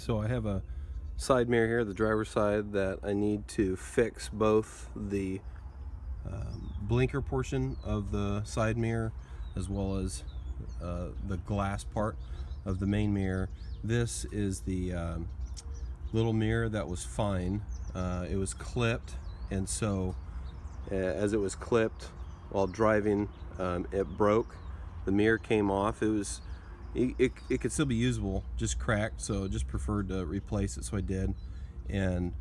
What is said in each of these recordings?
So I have a side mirror here, the driver's side, that I need to fix both the blinker portion of the side mirror as well as the glass part of the main mirror. This is the little mirror that was fine. It was clipped, and so as it was clipped while driving, it broke. The mirror came off. It could still be usable, just cracked, so just preferred to replace it, so I did. And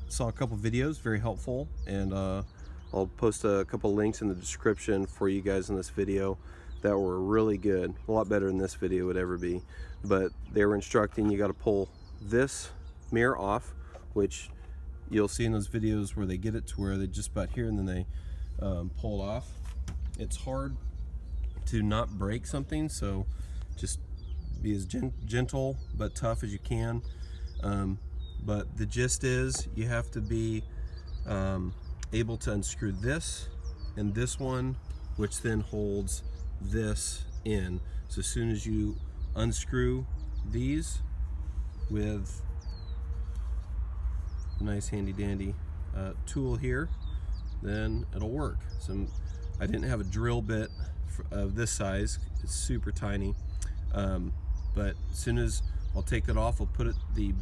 saw a couple videos, very helpful, and I'll post a couple links in the description for you guys in this video that were really good, a lot better than this video would ever be. But they were instructing you got to pull this mirror off, which you'll see in those videos where they get it to where they just about here and then they pull it off. It's hard to not break something, so just be as gentle but tough as you can. But the gist is you have to be able to unscrew this and this one, which then holds this in. So as soon as you unscrew these with a nice handy dandy tool here, then it'll work. So I didn't have a drill bit of this size, it's super tiny, but as soon as I'll take that off, I'll put the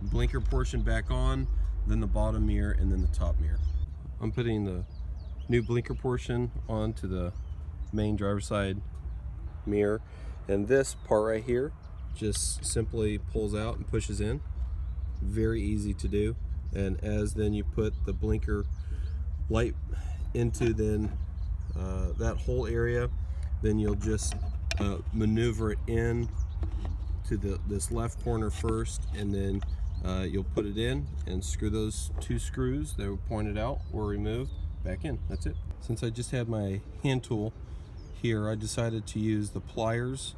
blinker portion back on, then the bottom mirror, and then the top mirror. I'm putting the new blinker portion onto the main driver's side mirror, and this part right here just simply pulls out and pushes in. Very easy to do. And as then you put the blinker light into that whole area, then you'll just maneuver it in to this left corner first, and then you'll put it in and screw those two screws that were pointed out or removed back in. That's it. Since I just had my hand tool here, I decided to use the pliers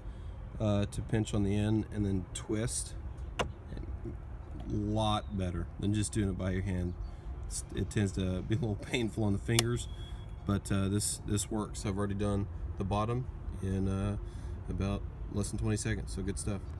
to pinch on the end and then twist. A lot better than just doing it by your hand. It tends to be a little painful on the fingers, but this works. I've already done the bottom in about less than 20 seconds, so good stuff.